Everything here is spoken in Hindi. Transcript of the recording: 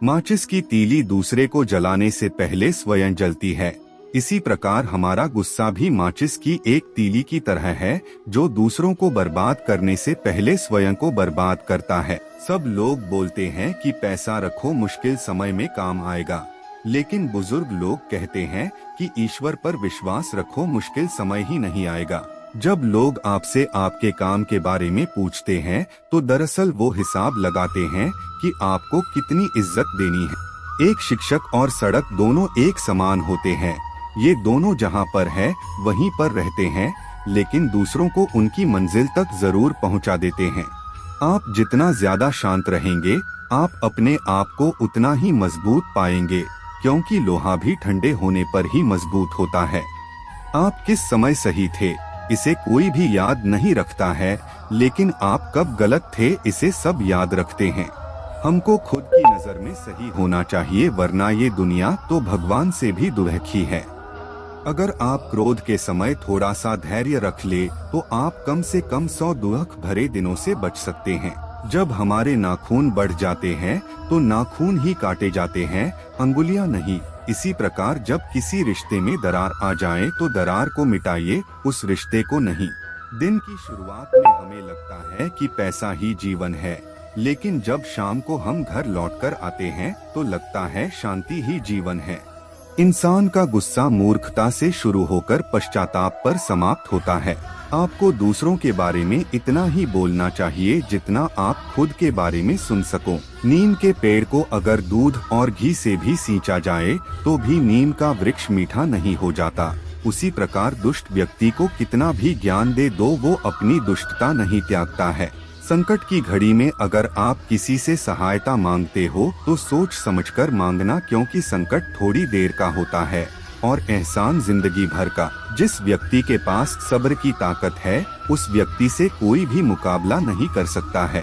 माचिस की तीली दूसरे को जलाने से पहले स्वयं जलती है। इसी प्रकार हमारा गुस्सा भी माचिस की एक तीली की तरह है, जो दूसरों को बर्बाद करने से पहले स्वयं को बर्बाद करता है। सब लोग बोलते हैं कि पैसा रखो, मुश्किल समय में काम आएगा, लेकिन बुजुर्ग लोग कहते हैं कि ईश्वर पर विश्वास रखो, मुश्किल समय ही नहीं आएगा। जब लोग आपसे आपके काम के बारे में पूछते हैं तो दरअसल वो हिसाब लगाते हैं कि आपको कितनी इज्जत देनी है। एक शिक्षक और सड़क दोनों एक समान होते हैं। ये दोनों जहाँ पर है वहीं पर रहते हैं, लेकिन दूसरों को उनकी मंजिल तक जरूर पहुँचा देते हैं। आप जितना ज्यादा शांत रहेंगे, आप अपने आप को उतना ही मजबूत पाएंगे, क्योंकि लोहा भी ठंडे होने पर ही मजबूत होता है। आप किस समय सही थे इसे कोई भी याद नहीं रखता है, लेकिन आप कब गलत थे इसे सब याद रखते हैं। हमको खुद की नजर में सही होना चाहिए, वरना ये दुनिया तो भगवान से भी दुर्लक्षी है। अगर आप क्रोध के समय थोड़ा सा धैर्य रख ले तो आप कम से कम 100 दुख भरे दिनों से बच सकते हैं। जब हमारे नाखून बढ़ जाते हैं तो नाखून ही काटे जाते हैं, अंगुलियां नहीं। इसी प्रकार जब किसी रिश्ते में दरार आ जाए तो दरार को मिटाइए, उस रिश्ते को नहीं। दिन की शुरुआत में हमें लगता है कि पैसा ही जीवन है, लेकिन जब शाम को हम घर लौटकर आते हैं तो लगता है शांति ही जीवन है। इंसान का गुस्सा मूर्खता से शुरू होकर पश्चाताप पर समाप्त होता है। आपको दूसरों के बारे में इतना ही बोलना चाहिए जितना आप खुद के बारे में सुन सको। नीम के पेड़ को अगर दूध और घी से भी सींचा जाए तो भी नीम का वृक्ष मीठा नहीं हो जाता। उसी प्रकार दुष्ट व्यक्ति को कितना भी ज्ञान दे दो, वो अपनी दुष्टता नहीं त्यागता है। संकट की घड़ी में अगर आप किसी से सहायता मांगते हो तो सोच समझकर मांगना, क्योंकि संकट थोड़ी देर का होता है और एहसान जिंदगी भर का। जिस व्यक्ति के पास सब्र की ताकत है, उस व्यक्ति से कोई भी मुकाबला नहीं कर सकता है।